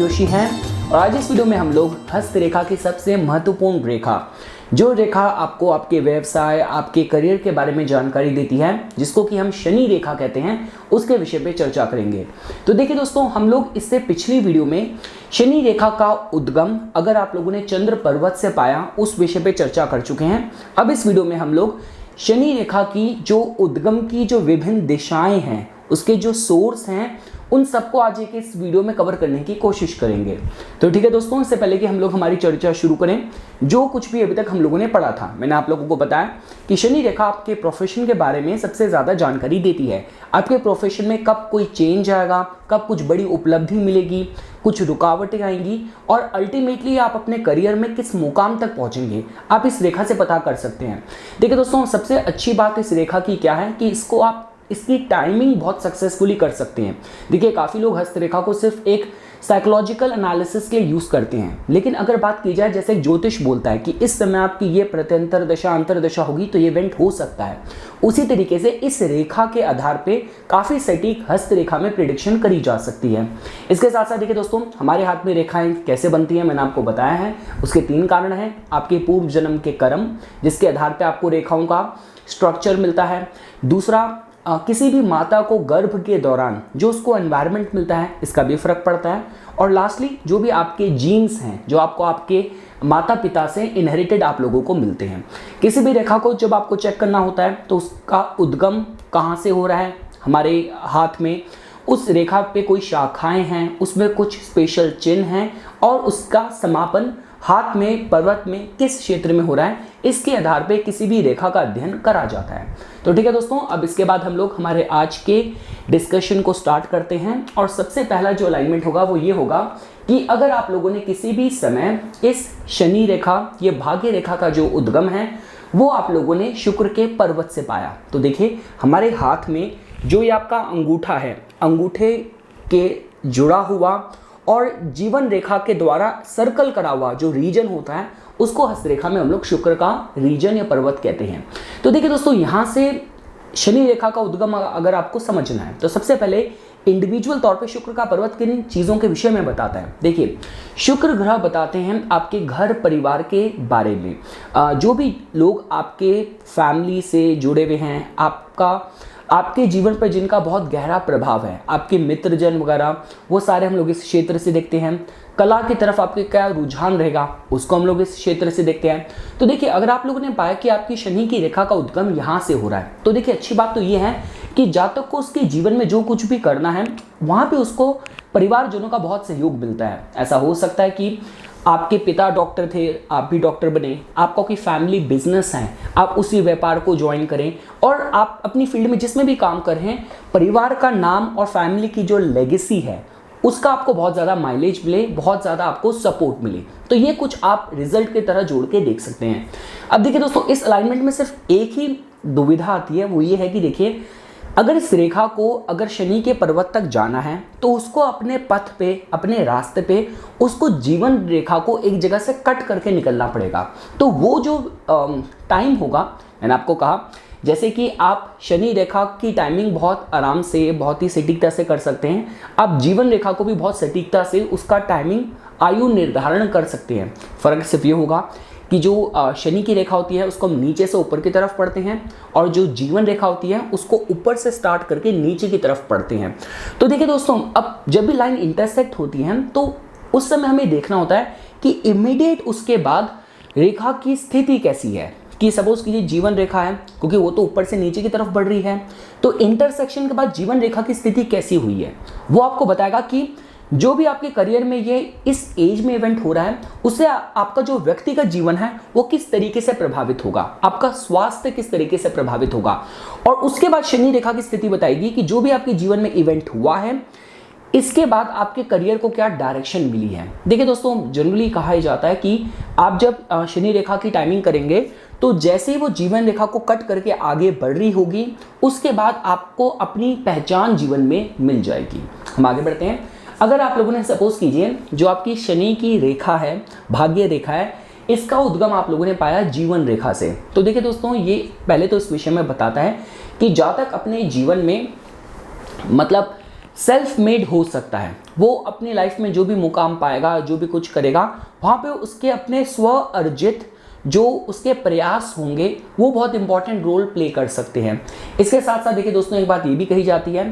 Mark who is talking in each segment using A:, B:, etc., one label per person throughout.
A: जोशी हैं और आज इस वीडियो में हम लोग हस्त रेखा की सबसे महत्वपूर्ण रेखा, जो रेखा आपको आपके व्यवसाय, आपके करियर के बारे में जानकारी देती है, जिसको कि हम शनि रेखा कहते हैं, उसके विषय पे चर्चा करेंगे। तो देखिए दोस्तों, हम लोग इससे पिछली वीडियो में शनि रेखा का उद्गम अगर आप लोगों ने चंद्र पर्वत से पाया, उस विषय पे चर्चा कर चुके हैं। अब इस वीडियो में हम लोग शनि रेखा की जो उद्गम की जो विभिन्न दिशाएं हैं, उसके जो सोर्स हैं, उन सबको आज एक इस वीडियो में कवर करने की कोशिश करेंगे। तो ठीक है दोस्तों, इससे पहले कि हम लोग हमारी चर्चा शुरू करें, जो कुछ भी अभी तक हम लोगों ने पढ़ा था, मैंने आप लोगों को बताया कि शनि रेखा आपके प्रोफेशन के बारे में सबसे ज़्यादा जानकारी देती है। आपके प्रोफेशन में कब कोई चेंज आएगा, कब कुछ बड़ी उपलब्धि मिलेगी, कुछ रुकावटें आएंगी और अल्टीमेटली आप अपने करियर में किस मुकाम तक पहुंचेंगे, आप इस रेखा से पता कर सकते हैं। देखिए दोस्तों, सबसे अच्छी बात इस रेखा की क्या है कि इसको आप इसकी टाइमिंग बहुत सक्सेसफुली कर सकते हैं। देखिए, काफ़ी लोग हस्तरेखा को सिर्फ एक साइकोलॉजिकल एनालिसिस के लिए यूज़ करते हैं, लेकिन अगर बात की जाए, जैसे ज्योतिष बोलता है कि इस समय आपकी ये प्रत्यंतर दशा अंतर दशा होगी तो ये इवेंट हो सकता है, उसी तरीके से इस रेखा के आधार पे काफ़ी सटीक हस्तरेखा में प्रिडिक्शन करी जा सकती है। इसके साथ साथ देखिए दोस्तों, हमारे हाथ में रेखाएं कैसे बनती हैं, मैंने आपको बताया है। उसके 3 कारण हैं। आपके पूर्व जन्म के कर्म, जिसके आधार पर आपको रेखाओं का स्ट्रक्चर मिलता है। दूसरा, किसी भी माता को गर्भ के दौरान जो उसको एनवायरनमेंट मिलता है, इसका भी फर्क पड़ता है। और लास्टली, जो भी आपके जीन्स हैं, जो आपको आपके माता पिता से इनहेरिटेड आप लोगों को मिलते हैं। किसी भी रेखा को जब आपको चेक करना होता है तो उसका उद्गम कहाँ से हो रहा है, हमारे हाथ में उस रेखा पे कोई शाखाएं हैं, उसमें कुछ स्पेशल चिन्ह हैं, और उसका समापन हाथ में, पर्वत में किस क्षेत्र में हो रहा है, इसके आधार पे किसी भी रेखा का अध्ययन करा जाता है। तो ठीक है दोस्तों, अब इसके बाद हम लोग हमारे आज के डिस्कशन को स्टार्ट करते हैं। और सबसे पहला जो अलाइनमेंट होगा वो ये होगा कि अगर आप लोगों ने किसी भी समय इस शनि रेखा, ये भाग्य रेखा का जो उद्गम है, वो आप लोगों ने शुक्र के पर्वत से पाया, तो देखिए हमारे हाथ में जो ये आपका अंगूठा है, अंगूठे के जुड़ा हुआ और जीवन रेखा के द्वारा सर्कल करा हुआ जो रीजन होता है, उसको हस्तरेखा में हम लोग शुक्र का रीजन या पर्वत कहते हैं। तो देखिए दोस्तों, यहाँ से शनि रेखा का उद्गम अगर आपको समझना है तो सबसे पहले इंडिविजुअल तौर पे शुक्र का पर्वत किन चीज़ों के विषय में बताता है। देखिए, शुक्र ग्रह बताते हैं आपके घर परिवार के बारे में। जो भी लोग आपके फैमिली से जुड़े हुए हैं, आपके जीवन पर जिनका बहुत गहरा प्रभाव है, आपके मित्रजन वगैरह, वो सारे हम लोग इस क्षेत्र से देखते हैं। कला की तरफ आपके क्या रुझान रहेगा, उसको हम लोग इस क्षेत्र से देखते हैं। तो देखिए, अगर आप लोगों ने पाया कि आपकी शनि की रेखा का उद्गम यहाँ से हो रहा है, तो देखिए अच्छी बात तो ये है कि जातक को उसके जीवन में जो कुछ भी करना है, वहाँ पे उसको परिवारजनों का बहुत सहयोग मिलता है। ऐसा हो सकता है कि आपके पिता डॉक्टर थे, आप भी डॉक्टर बने, आपका कोई फैमिली बिजनेस है, आप उसी व्यापार को ज्वाइन करें, और आप अपनी फील्ड में जिसमें भी काम कर रहे हैं, परिवार का नाम और फैमिली की जो लेगेसी है, उसका आपको बहुत ज़्यादा माइलेज मिले, बहुत ज़्यादा आपको सपोर्ट मिले। तो ये कुछ आप रिजल्ट की तरह जोड़ के देख सकते हैं। अब देखिए दोस्तों, इस अलाइनमेंट में सिर्फ एक ही दुविधा आती है, वो ये है कि देखिए, अगर इस रेखा को अगर शनि के पर्वत तक जाना है तो उसको अपने पथ पे, अपने रास्ते पे, उसको जीवन रेखा को एक जगह से कट करके निकलना पड़ेगा। तो वो जो टाइम होगा, मैंने आपको कहा, जैसे कि आप शनि रेखा की टाइमिंग बहुत आराम से, बहुत ही सटीकता से कर सकते हैं। आप जीवन रेखा को भी बहुत सटीकता से उसका टाइमिंग, आयु निर्धारण कर सकते हैं। फ़र्क सिर्फ ये होगा कि जो शनि की रेखा होती है उसको हम नीचे से ऊपर की तरफ पढ़ते हैं, और जो जीवन रेखा होती है उसको ऊपर से स्टार्ट करके नीचे की तरफ पढ़ते हैं। तो देखिए दोस्तों, अब जब भी लाइन इंटरसेक्ट होती है तो उस समय हमें देखना होता है कि इमीडिएट उसके बाद रेखा की स्थिति कैसी है। कि सपोज कीजिए जीवन रेखा है, क्योंकि वो तो ऊपर से नीचे की तरफ बढ़ रही है, तो इंटरसेक्शन के बाद जीवन रेखा की स्थिति कैसी हुई है, वो आपको बताएगा कि जो भी आपके करियर में ये इस एज में इवेंट हो रहा है, उससे आपका जो व्यक्तिगत जीवन है वो किस तरीके से प्रभावित होगा, आपका स्वास्थ्य किस तरीके से प्रभावित होगा। और उसके बाद शनि रेखा की स्थिति बताएगी कि जो भी आपके जीवन में इवेंट हुआ है, इसके बाद आपके करियर को क्या डायरेक्शन मिली है। देखिए दोस्तों, जनरली कहा जाता है कि आप जब शनि रेखा की टाइमिंग करेंगे तो जैसे ही वो जीवन रेखा को कट करके आगे बढ़ रही होगी, उसके बाद आपको अपनी पहचान जीवन में मिल जाएगी। हम आगे बढ़ते हैं। अगर आप लोगों ने सपोज कीजिए, जो आपकी शनि की रेखा है, भाग्य रेखा है, इसका उद्गम आप लोगों ने पाया जीवन रेखा से, तो देखिए दोस्तों, ये पहले तो इस विषय में बताता है कि जातक अपने जीवन में, मतलब सेल्फ मेड हो सकता है। वो अपनी लाइफ में जो भी मुकाम पाएगा, जो भी कुछ करेगा, वहाँ पे उसके अपने स्व अर्जित जो उसके प्रयास होंगे वो बहुत इंपॉर्टेंट रोल प्ले कर सकते हैं। इसके साथ साथ देखिए दोस्तों, एक बात ये भी कही जाती है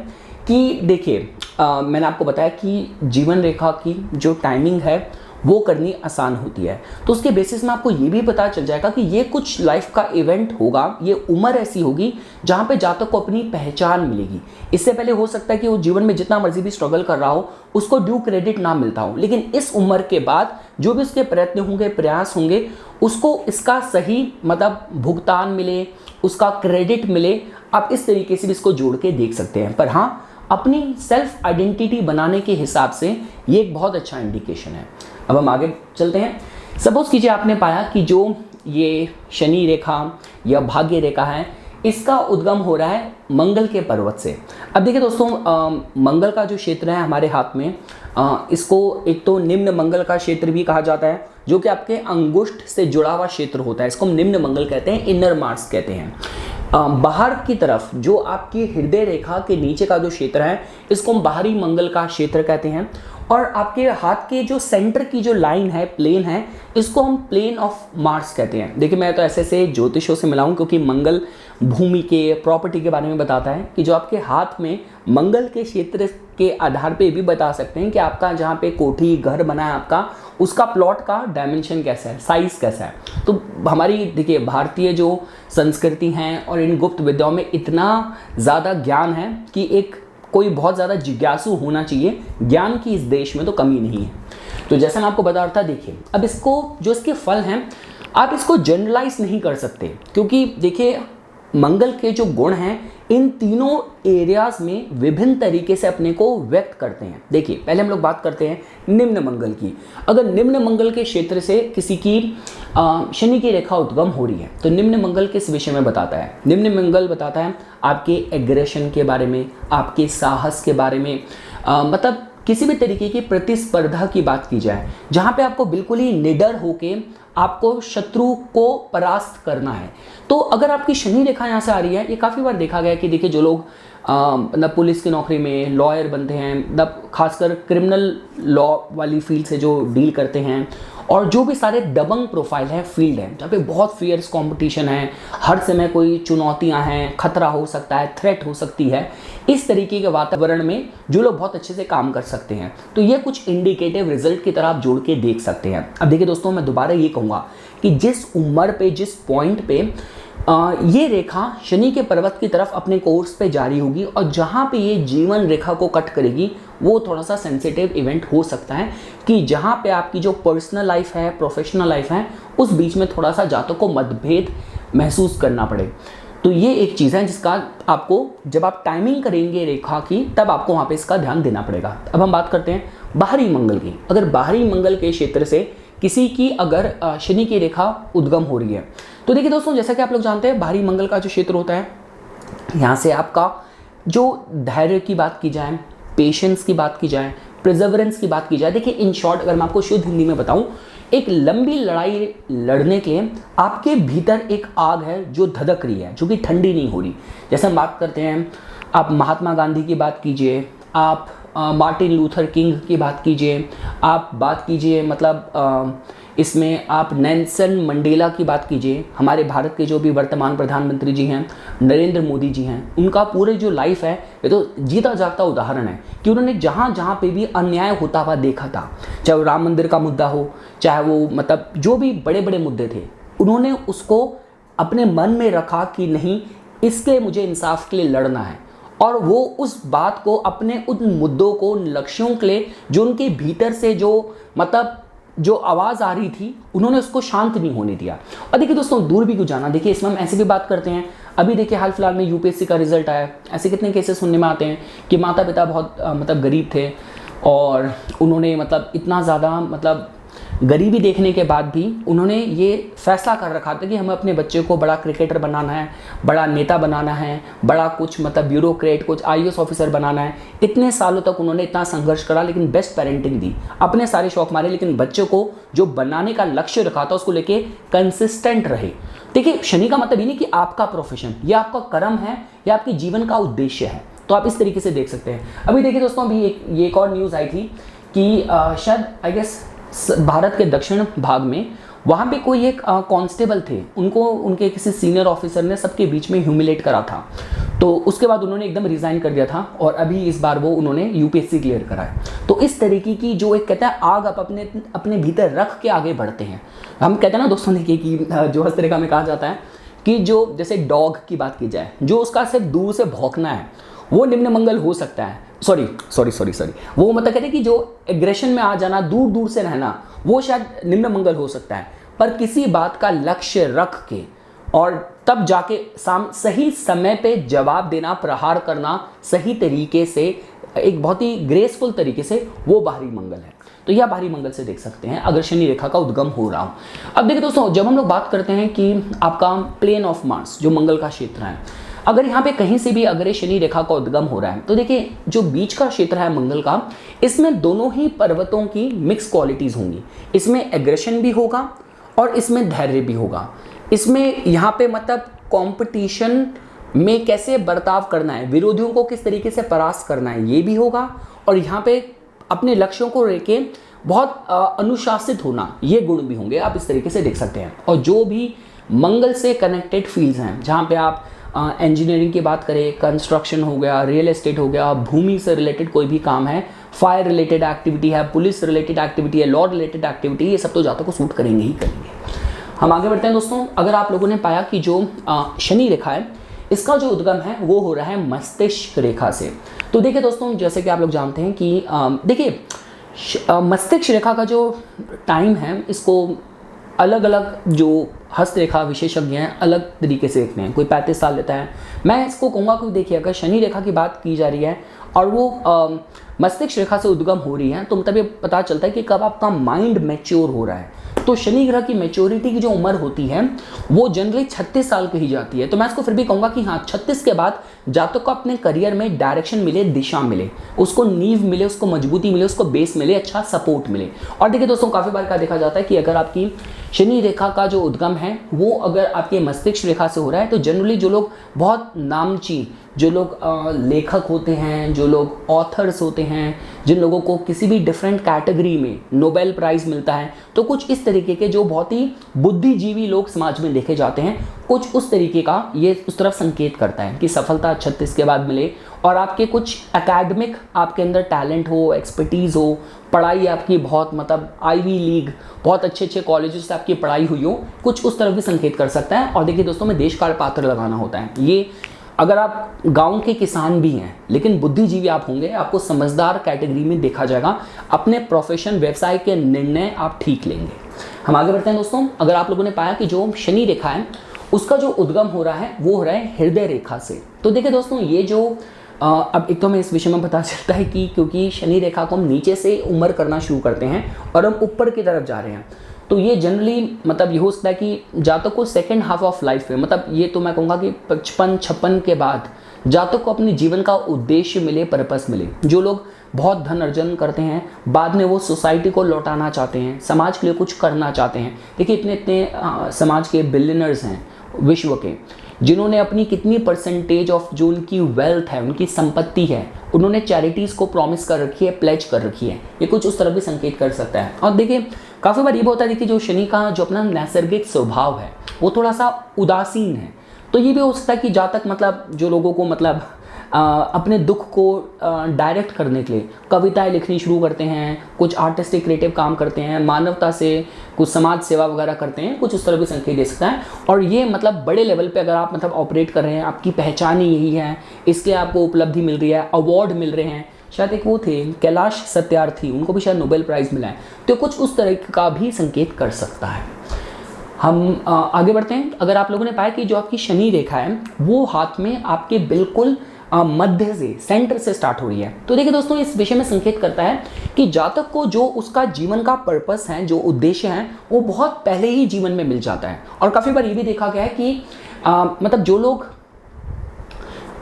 A: कि देखिए मैंने आपको बताया कि जीवन रेखा की जो टाइमिंग है वो करनी आसान होती है, तो उसके बेसिस में आपको ये भी पता चल जाएगा कि ये कुछ लाइफ का इवेंट होगा, ये उम्र ऐसी होगी जहाँ पे जातक को अपनी पहचान मिलेगी। इससे पहले हो सकता है कि वो जीवन में जितना मर्जी भी स्ट्रगल कर रहा हो उसको ड्यू क्रेडिट ना मिलता हो, लेकिन इस उम्र के बाद जो भी उसके प्रयत्न होंगे, प्रयास होंगे, उसको इसका सही मतलब भुगतान मिले, उसका क्रेडिट मिले। आप इस तरीके से भी इसको जोड़ के देख सकते हैं। पर हाँ, अपनी सेल्फ आइडेंटिटी बनाने के हिसाब से ये एक बहुत अच्छा इंडिकेशन है। अब हम आगे चलते हैं। सपोज कीजिए आपने पाया कि जो ये शनि रेखा या भाग्य रेखा है, इसका उद्गम हो रहा है मंगल के पर्वत से। अब देखिए दोस्तों, मंगल का जो क्षेत्र है हमारे हाथ में, इसको एक तो निम्न मंगल का क्षेत्र भी कहा जाता है, जो कि आपके अंगुष्ठ से जुड़ा हुआ क्षेत्र होता है। इसको हम निम्न मंगल कहते हैं, इनर मार्स कहते हैं। बाहर की तरफ जो आपकी हृदय रेखा के नीचे का जो क्षेत्र है, इसको हम बाहरी मंगल का क्षेत्र कहते हैं। और आपके हाथ के जो सेंटर की जो लाइन है, प्लेन है, इसको हम प्लेन ऑफ मार्स कहते हैं। देखिए मैं तो ऐसे ज्योतिषों से मिला हूं, क्योंकि मंगल भूमि के, प्रॉपर्टी के बारे में बताता है कि जो आपके हाथ में मंगल के क्षेत्र के आधार पे भी बता सकते हैं कि आपका जहाँ पे कोठी घर बना है आपका, उसका प्लॉट का डायमेंशन कैसा है, साइज कैसा है। तो हमारी देखिए भारतीय जो संस्कृति हैं और इन गुप्त विद्याओं में इतना ज़्यादा ज्ञान है कि एक कोई बहुत ज़्यादा जिज्ञासु होना चाहिए। ज्ञान की इस देश में तो कमी नहीं है। तो जैसा मैं आपको बता रहा था, देखिए अब इसको जो इसके फल हैं, आप इसको जनरलाइज नहीं कर सकते, क्योंकि देखिए मंगल के जो गुण हैं इन तीनों एरियाज में विभिन्न तरीके से अपने को व्यक्त करते हैं। देखिए पहले हम लोग बात करते हैं निम्न मंगल की। अगर निम्न मंगल के क्षेत्र से किसी की शनि की रेखा उद्गम हो रही है, तो निम्न मंगल किस विषय में बताता है? निम्न मंगल बताता है आपके एग्रेशन के बारे में, आपके साहस के बारे में, मतलब किसी भी तरीके की प्रतिस्पर्धा की बात की जाए, जहाँ पे आपको बिल्कुल ही निडर होके आपको शत्रु को परास्त करना है। तो अगर आपकी शनि रेखा यहाँ से आ रही है, ये काफ़ी बार देखा गया कि देखिए जो लोग मतलब पुलिस की नौकरी में लॉयर बनते हैं, मतलब खासकर क्रिमिनल लॉ वाली फील्ड से जो डील करते हैं, और जो भी सारे दबंग प्रोफाइल है, फील्ड है जहाँ पे बहुत फियर्स कंपटीशन है, हर समय कोई चुनौतियाँ हैं, खतरा हो सकता है, थ्रेट हो सकती है, इस तरीके के वातावरण में जो लोग बहुत अच्छे से काम कर सकते हैं, तो ये कुछ इंडिकेटिव रिजल्ट की तरह आप जोड़ के देख सकते हैं। अब देखिए दोस्तों, मैं दोबारा ये कहूँगा कि जिस उम्र पे, जिस पॉइंट पे ये रेखा शनि के पर्वत की तरफ अपने कोर्स पे जारी होगी और जहाँ पे ये जीवन रेखा को कट करेगी, वो थोड़ा सा सेंसिटिव इवेंट हो सकता है कि जहाँ पे आपकी जो पर्सनल लाइफ है, प्रोफेशनल लाइफ है, उस बीच में थोड़ा सा जातक को मतभेद महसूस करना पड़े। तो ये एक चीज़ है जिसका आपको, जब आप टाइमिंग करेंगे रेखा की, तब आपको वहाँ पे इसका ध्यान देना पड़ेगा। अब हम बात करते हैं बाहरी मंगल की। अगर बाहरी मंगल के क्षेत्र से किसी की अगर शनि की रेखा उद्गम हो रही है, तो देखिए दोस्तों, जैसा कि आप लोग जानते हैं बाहरी मंगल का जो क्षेत्र होता है, यहाँ से आपका जो धैर्य की बात की जाए, पेशेंस की बात की जाए, प्रिजर्वेंस की बात की जाए, देखिए इन शॉर्ट अगर मैं आपको शुद्ध हिंदी में बताऊं, एक लंबी लड़ाई लड़ने के लिए आपके भीतर एक आग है जो धधक रही है, जो कि ठंडी नहीं हो रही। जैसे हम बात करते हैं, आप महात्मा गांधी की बात कीजिए, आप मार्टिन लूथर किंग की बात कीजिए, आप बात कीजिए मतलब इसमें आप नेल्सन मंडेला की बात कीजिए, हमारे भारत के जो भी वर्तमान प्रधानमंत्री जी हैं, नरेंद्र मोदी जी हैं, उनका पूरे जो लाइफ है ये तो जीता जागता उदाहरण है कि उन्होंने जहाँ जहाँ पे भी अन्याय होता हुआ देखा था, चाहे वो राम मंदिर का मुद्दा हो, चाहे वो मतलब जो भी बड़े बड़े मुद्दे थे, उन्होंने उसको अपने मन में रखा कि नहीं, इसके मुझे इंसाफ के लिए लड़ना है, और वो उस बात को, अपने उन मुद्दों को, उन लक्ष्यों के लिए जो उनके भीतर से जो मतलब जो आवाज़ आ रही थी, उन्होंने उसको शांत नहीं होने दिया। और देखिए दोस्तों, दूर भी क्यों जाना, देखिए इसमें हम ऐसे भी बात करते हैं, अभी देखिए हाल फिलहाल में यूपीएससी का रिजल्ट आया, ऐसे कितने केसेस सुनने में आते हैं कि माता पिता बहुत मतलब गरीब थे और उन्होंने मतलब इतना ज़्यादा मतलब गरीबी देखने के बाद भी उन्होंने ये फैसला कर रखा था कि हमें अपने बच्चे को बड़ा क्रिकेटर बनाना है, बड़ा नेता बनाना है, बड़ा कुछ मतलब ब्यूरोक्रेट, कुछ आईएएस ऑफिसर बनाना है। इतने सालों तक उन्होंने इतना संघर्ष करा, लेकिन बेस्ट पेरेंटिंग दी, अपने सारे शौक मारे, लेकिन बच्चे को जो बनाने का लक्ष्य रखा था उसको लेके कंसिस्टेंट रहे। देखिए शनि का मतलब ये नहीं कि आपका प्रोफेशन या आपका कर्म है या आपके जीवन का उद्देश्य है, तो आप इस तरीके से देख सकते हैं। अभी देखिए दोस्तों, अभी एक और न्यूज़ आई थी कि शायद आई गेस भारत के दक्षिण भाग में वहाँ पे कोई एक कांस्टेबल थे, उनको उनके किसी सीनियर ऑफिसर ने सबके बीच में ह्यूमिलेट करा था। तो उसके बाद उन्होंने एकदम रिज़ाइन कर दिया था और अभी इस बार वो उन्होंने यूपीएससी क्लियर करा है। तो इस तरीके की जो एक कहता है आग आप अपने भीतर रख के आगे बढ़ते हैं। हम कहते हैं ना दोस्तों, देखिए कि जो हस्तरेखा में कहा जाता है कि जो जैसे डॉग की बात की जाए, जो उसका सिर्फ दूर से भौंकना है वो निम्न मंगल हो सकता है। सॉरी वो मतलब कहते हैं कि जो एग्रेशन में आ जाना, दूर दूर से रहना, वो शायद निम्न मंगल हो सकता है। पर किसी बात का लक्ष्य रख के और तब जाके सही समय पे जवाब देना, प्रहार करना सही तरीके से, एक बहुत ही ग्रेसफुल तरीके से, वो बाहरी मंगल है। तो यह बाहरी मंगल से देख सकते हैं अगर शनि रेखा का उद्गम हो रहा हो। अब देखिए दोस्तों, जब हम लोग बात करते हैं कि आपका प्लेन ऑफ मार्स जो मंगल का क्षेत्र है, अगर यहाँ पे कहीं से भी अगर शनि रेखा का उद्गम हो रहा है, तो देखिए जो बीच का क्षेत्र है मंगल का, इसमें दोनों ही पर्वतों की मिक्स क्वालिटीज होंगी। इसमें एग्रेशन भी होगा और इसमें धैर्य भी होगा। इसमें यहाँ पे मतलब कंपटीशन में कैसे बर्ताव करना है, विरोधियों को किस तरीके से परास्त करना है, ये भी होगा। और यहाँ पे अपने लक्ष्यों को लेके बहुत अनुशासित होना, ये गुण भी होंगे। आप इस तरीके से देख सकते हैं। और जो भी मंगल से कनेक्टेड फील्ड्स हैं, जहाँ पे आप इंजीनियरिंग की बात करें, कंस्ट्रक्शन हो गया, रियल एस्टेट हो गया, भूमि से रिलेटेड कोई भी काम है, फायर रिलेटेड एक्टिविटी है, पुलिस रिलेटेड एक्टिविटी है, लॉ रिलेटेड एक्टिविटी, ये सब तो जातक को सूट करेंगे ही करेंगे। हम आगे बढ़ते हैं दोस्तों। अगर आप लोगों ने पाया कि जो शनि रेखा है, इसका जो उद्गम है वो हो रहा है मस्तिष्क रेखा से। तो देखिए दोस्तों, जैसे कि आप लोग जानते हैं कि देखिए मस्तिष्क रेखा का जो टाइम है, इसको अलग अलग जो हस्तरेखा विशेषज्ञ हैं अलग तरीके से देखते हैं। कोई 35 साल लेता है। मैं इसको कहूँगा कि देखिए, अगर शनि रेखा की बात की जा रही है और वो मस्तिष्क रेखा से उद्गम हो रही है, तो मतलब ये पता चलता है कि कब आपका माइंड मैच्योर हो रहा है। तो शनि ग्रह की मैच्योरिटी की जो उम्र होती है वो जनरली 36 साल की ही जाती है। तो मैं इसको फिर भी कहूँगा कि हाँ, 36 के बाद जातक को अपने करियर में डायरेक्शन मिले, दिशा मिले, उसको नींव मिले, उसको मजबूती मिले, उसको बेस मिले, अच्छा सपोर्ट मिले। और देखिए दोस्तों, काफ़ी बार क्या देखा जाता है कि अगर आपकी शनि रेखा का जो उद्गम है वो अगर आपके मस्तिष्क रेखा से हो रहा है, तो जनरली जो लोग बहुत नामची, जो लोग लेखक होते हैं, जो लोग ऑथर्स होते हैं, जिन लोगों को किसी भी डिफरेंट कैटेगरी में नोबेल प्राइज़ मिलता है, तो कुछ इस तरीके के जो बहुत ही बुद्धिजीवी लोग समाज में देखे जाते हैं, कुछ उस तरीके का ये उस तरफ संकेत करता है कि सफलता 36 के बाद मिले। और आपके कुछ एकेडमिक आपके अंदर टैलेंट हो, एक्सपर्टीज़ हो, पढ़ाई आपकी बहुत मतलब आईवी लीग, बहुत अच्छे अच्छे कॉलेजेस से आपकी पढ़ाई हुई हो, कुछ उस तरफ भी संकेत कर सकता है। और देखिए दोस्तों, में देश काल पात्र लगाना होता है। ये अगर आप गांव के किसान भी हैं लेकिन बुद्धिजीवी आप होंगे, आपको समझदार कैटेगरी में देखा जाएगा। अपने प्रोफेशन, व्यवसाय के निर्णय आप ठीक लेंगे। हम आगे बढ़ते हैं दोस्तों। अगर आप लोगों ने पाया कि जो शनि रेखा है उसका जो उद्गम हो रहा है वो हो रहा है हृदय रेखा से। तो देखिए दोस्तों, ये जो अब एक तो हमें इस विषय में पता चलता है कि क्योंकि शनि रेखा को हम नीचे से उम्र करना शुरू करते हैं और हम ऊपर की तरफ जा रहे हैं, तो ये जनरली मतलब ये हो सकता है कि जातक को सेकेंड हाफ ऑफ लाइफ में, मतलब ये तो मैं कहूँगा कि 55-56 के बाद जातक को अपने जीवन का उद्देश्य मिले, पर्पस मिले। जो लोग बहुत धन अर्जन करते हैं, बाद में वो सोसाइटी को लौटाना चाहते हैं, समाज के लिए कुछ करना चाहते हैं। देखिए इतने इतने समाज के बिलियनर्स हैं विश्व के, जिन्होंने अपनी कितनी परसेंटेज ऑफ जो उनकी वेल्थ है, उनकी संपत्ति है, उन्होंने चैरिटीज़ को प्रॉमिस कर रखी है, प्लेज कर रखी है। ये कुछ उस तरह भी संकेत कर सकता है। और देखिए काफ़ी बार ये भी होता है, देखिए जो शनि का जो अपना नैसर्गिक स्वभाव है वो थोड़ा सा उदासीन है। तो ये भी हो सकता है कि जातक मतलब जो लोगों को मतलब अपने दुख को डायरेक्ट करने के लिए कविताएं लिखनी शुरू करते हैं, कुछ आर्टिस्टिक क्रिएटिव काम करते हैं, मानवता से कुछ समाज सेवा वगैरह करते हैं, कुछ उस तरह भी संकेत दे सकता है। और ये मतलब बड़े लेवल पे अगर आप मतलब ऑपरेट कर रहे हैं, आपकी पहचान ही यही है, इसलिए आपको उपलब्धि मिल रही है, अवार्ड मिल रहे हैं। शायद एक वो थे कैलाश सत्यार्थी, उनको भी शायद नोबेल प्राइज़ मिला है, तो कुछ उस तरह का भी संकेत कर सकता है। हम आगे बढ़ते हैं। अगर आप लोगों ने पाया कि जो आपकी शनि रेखा है वो हाथ में आपके बिल्कुल मध्य से, सेंटर से स्टार्ट हो रही है, तो देखिए दोस्तों इस विषय में संकेत करता है कि जातक को जो उसका जीवन का पर्पस है, जो उद्देश्य है, वो बहुत पहले ही जीवन में मिल जाता है। और काफ़ी बार ये भी देखा गया है कि मतलब जो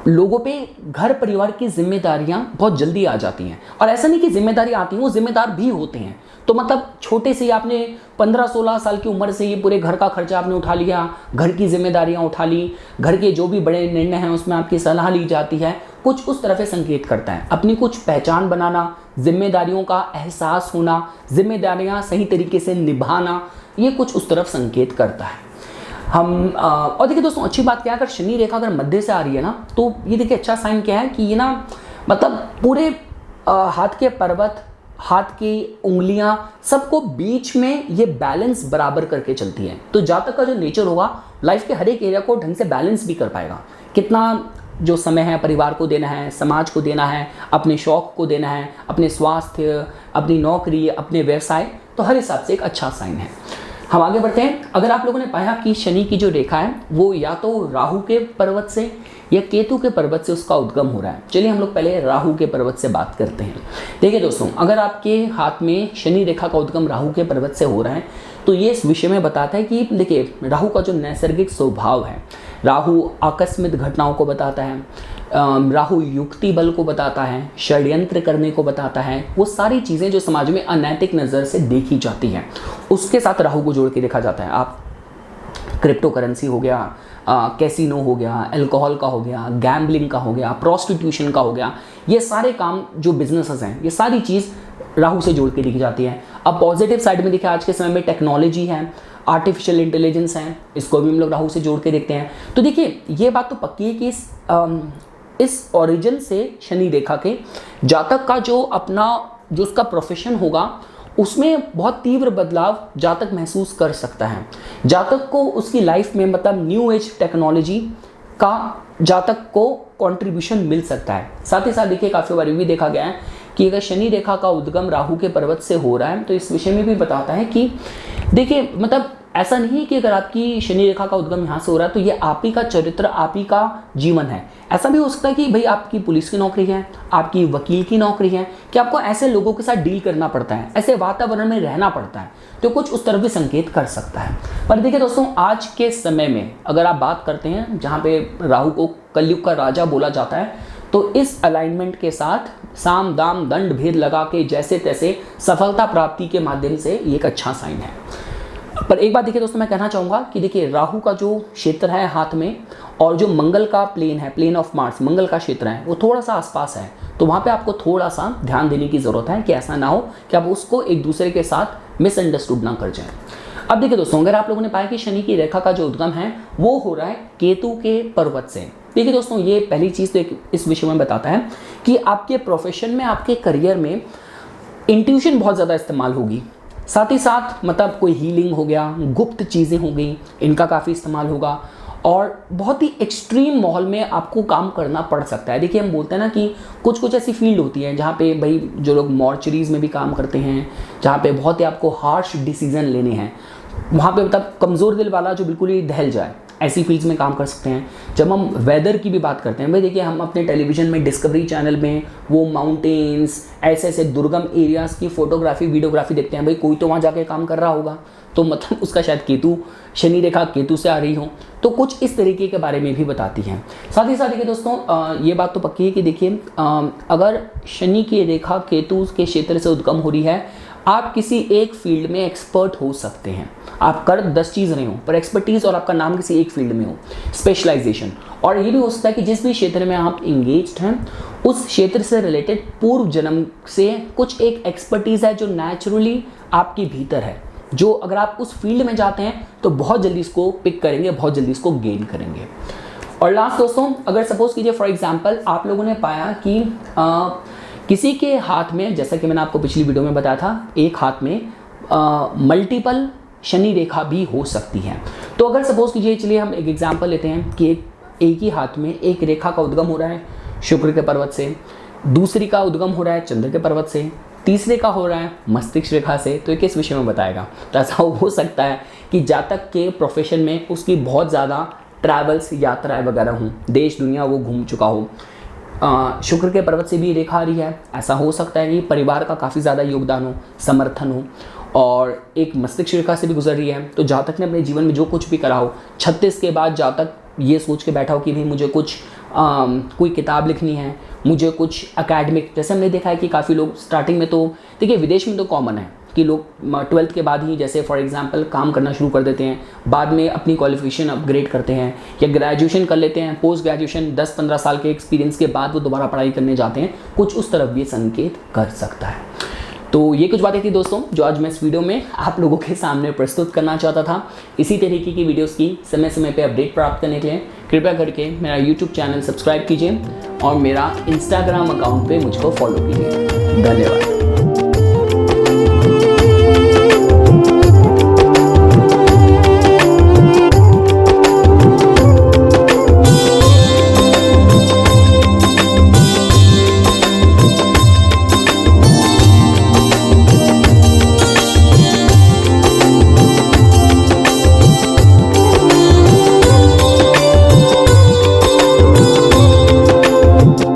A: लोगों पे घर परिवार की जिम्मेदारियां बहुत जल्दी आ जाती हैं। और ऐसा नहीं कि जिम्मेदारी आती हैं, वो जिम्मेदार भी होते हैं। तो मतलब छोटे से ही आपने 15-16 साल की उम्र से ये पूरे घर का खर्चा आपने उठा लिया, घर की जिम्मेदारियां उठा ली, घर के जो भी बड़े निर्णय हैं उसमें आपकी सलाह ली जाती है, कुछ उस तरह से संकेत करता है। अपनी कुछ पहचान बनाना, जिम्मेदारियों का एहसास होना, जिम्मेदारियां सही तरीके से निभाना, ये कुछ उस तरफ संकेत करता है। और देखिए दोस्तों, अच्छी बात क्या है, अगर शनि रेखा अगर मध्य से आ रही है ना, तो ये देखिए अच्छा साइन क्या है कि ये ना मतलब पूरे हाथ के पर्वत, हाथ की उंगलियां, सबको बीच में ये बैलेंस बराबर करके चलती है। तो जातक का जो नेचर होगा, लाइफ के हर एक एरिया को ढंग से बैलेंस भी कर पाएगा। कितना जो समय है परिवार को देना है, समाज को देना है, अपने शौक को देना है, अपने स्वास्थ्य, अपनी नौकरी, अपने व्यवसाय, तो हर हिसाब से एक अच्छा साइन है। हम आगे बढ़ते हैं। अगर आप लोगों ने पाया कि शनि की जो रेखा है वो या तो राहु के पर्वत से या केतु के पर्वत से उसका उद्गम हो रहा है। चलिए हम लोग पहले राहु के पर्वत से बात करते हैं। देखिए दोस्तों, अगर आपके हाथ में शनि रेखा का उद्गम राहु के पर्वत से हो रहा है तो ये इस विषय में बताता है कि देखिए राहु का जो नैसर्गिक स्वभाव है, राहु आकस्मिक घटनाओं को बताता है, राहु युक्ति बल को बताता है, षड्यंत्र करने को बताता है, वो सारी चीज़ें जो समाज में अनैतिक नज़र से देखी जाती हैं उसके साथ राहु को जोड़ के देखा जाता है। आप क्रिप्टो करेंसी हो गया, कैसीनो हो गया, अल्कोहल का हो गया, गैम्बलिंग का हो गया, प्रोस्टिट्यूशन का हो गया, ये सारे काम जो बिजनेसेस हैं, ये सारी चीज़ राहु से जोड़ के देखी जाती है। अब पॉजिटिव साइड में देखिए, आज के समय में टेक्नोलॉजी है, आर्टिफिशियल इंटेलिजेंस है, इसको भी हम लोग राहु से जोड़ के देखते हैं। तो देखिए ये बात तो पक्की है कि इस ओरिजिन से शनि रेखा के जातक का जो अपना जो उसका प्रोफेशन होगा उसमें बहुत तीव्र बदलाव जातक महसूस कर सकता है। जातक को उसकी लाइफ में मतलब न्यू एज टेक्नोलॉजी का जातक को कंट्रीब्यूशन मिल सकता है। साथ ही साथ देखिए काफ़ी बार भी देखा गया है कि अगर शनि रेखा का उद्गम राहु के पर्वत से हो रहा है तो इस विषय में भी बताता है कि देखिए मतलब ऐसा नहीं है कि अगर आपकी शनि रेखा का उद्गम यहाँ से हो रहा है तो ये आप ही का चरित्र, आप ही का जीवन है। ऐसा भी हो सकता है कि भाई आपकी पुलिस की नौकरी है, आपकी वकील की नौकरी है, कि आपको ऐसे लोगों के साथ डील करना पड़ता है, ऐसे वातावरण में रहना पड़ता है, तो कुछ उस तरफ भी संकेत कर सकता है। पर देखिए दोस्तों, आज के समय में अगर आप बात करते हैं जहाँ पे राहु को कलयुग का राजा बोला जाता है, तो इस अलाइनमेंट के साथ साम दाम दंड भेद लगा के जैसे तैसे सफलता प्राप्ति के माध्यम से ये एक अच्छा साइन है। पर एक बात देखिए दोस्तों, मैं कहना चाहूँगा कि देखिए राहु का जो क्षेत्र है हाथ में और जो मंगल का प्लेन है, प्लेन ऑफ मार्स, मंगल का क्षेत्र है, वो थोड़ा सा आसपास है, तो वहाँ पे आपको थोड़ा सा ध्यान देने की ज़रूरत है कि ऐसा ना हो कि आप उसको एक दूसरे के साथ मिसअंडरस्टूड ना कर जाएं। अब देखिए दोस्तों, अगर आप लोगों ने पाया कि शनि की रेखा का जो उद्गम है वो हो रहा है केतु के पर्वत से। देखिए दोस्तों, ये पहली चीज़ तो इस विषय में बताता है कि आपके प्रोफेशन में, आपके करियर में इंट्यूशन बहुत ज़्यादा इस्तेमाल होगी। साथ ही साथ मतलब कोई हीलिंग हो गया, गुप्त चीज़ें हो गई, इनका काफ़ी इस्तेमाल होगा और बहुत ही एक्सट्रीम माहौल में आपको काम करना पड़ सकता है। देखिए हम बोलते हैं ना कि कुछ कुछ ऐसी फील्ड होती है जहाँ पे भाई जो लोग मॉर्चरीज में भी काम करते हैं, जहाँ पे बहुत ही आपको हार्श डिसीजन लेने हैं, वहाँ पे मतलब कमज़ोर दिल वाला जो बिल्कुल ही दहल जाए, ऐसी फील्ड्स में काम कर सकते हैं। जब हम वेदर की भी बात करते हैं, भाई देखिए हम अपने टेलीविज़न में डिस्कवरी चैनल में वो माउंटेन्स, ऐसे ऐसे दुर्गम एरियाज़ की फोटोग्राफी, वीडियोग्राफी देखते हैं, भाई कोई तो वहाँ जाके काम कर रहा होगा, तो मतलब उसका शायद केतु, शनि रेखा केतु से आ रही हो, तो कुछ इस तरीके के बारे में भी बताती हैं। साथ ही साथ देखिए दोस्तों, ये बात तो पक्की है कि देखिए अगर शनि की रेखा केतु के क्षेत्र से उद्गम हो रही है, आप किसी एक फील्ड में एक्सपर्ट हो सकते हैं। आप कर 10 चीज़ रहे हो पर एक्सपर्टीज़ और आपका नाम किसी एक फील्ड में हो, स्पेशलाइजेशन। और ये भी हो सकता है कि जिस भी क्षेत्र में आप इंगेज्ड हैं उस क्षेत्र से रिलेटेड पूर्व जन्म से कुछ एक एक्सपर्टीज़ है जो नेचुरली आपके भीतर है, जो अगर आप उस फील्ड में जाते हैं तो बहुत जल्दी इसको पिक करेंगे, बहुत जल्दी इसको गेन करेंगे। और लास्ट दोस्तों, अगर सपोज कीजिए फॉर एग्जांपल आप लोगों ने पाया कि किसी के हाथ में, जैसा कि मैंने आपको पिछली वीडियो में बताया था, एक हाथ में मल्टीपल शनि रेखा भी हो सकती है। तो अगर सपोज कीजिए, चलिए हम एक एग्जांपल लेते हैं कि एक ही हाथ में एक रेखा का उद्गम हो रहा है शुक्र के पर्वत से, दूसरी का उद्गम हो रहा है चंद्र के पर्वत से, तीसरे का हो रहा है मस्तिष्क रेखा से, तो ये किस विषय में बताएगा? तो ऐसा हो सकता है कि जातक के प्रोफेशन में उसकी बहुत ज़्यादा ट्रैवल्स, यात्राएं वगैरह हों, देश दुनिया वो घूम चुका हो। शुक्र के पर्वत से भी रेखा आ रही है, ऐसा हो सकता है कि परिवार का काफ़ी ज़्यादा योगदान हो, समर्थन हो। और एक मस्तिष्क रेखा से भी गुजर रही है, तो जातक ने अपने जीवन में जो कुछ भी करा हो, 36 के बाद जातक ये सोच के बैठा हो कि भाई मुझे कुछ कोई किताब लिखनी है, मुझे कुछ एकेडमिक, जैसे हमने देखा है कि काफ़ी लोग स्टार्टिंग में, तो देखिए विदेश में तो कॉमन है कि लोग 12th के बाद ही जैसे फॉर एग्जांपल काम करना शुरू कर देते हैं, बाद में अपनी क्वालिफिकेशन अपग्रेड करते हैं या ग्रेजुएशन कर लेते हैं, पोस्ट ग्रेजुएशन 10-15 साल के एक्सपीरियंस के बाद वो दोबारा पढ़ाई करने जाते हैं, कुछ उस तरफ भी संकेत कर सकता है। तो ये कुछ बातें थी दोस्तों जो आज मैं इस वीडियो में आप लोगों के सामने प्रस्तुत करना चाहता था। इसी तरीके की वीडियोस की समय समय पे अपडेट प्राप्त करने के लिए कृपया करके मेरा YouTube चैनल सब्सक्राइब कीजिए और मेरा Instagram अकाउंट पे मुझको फॉलो कीजिए। धन्यवाद।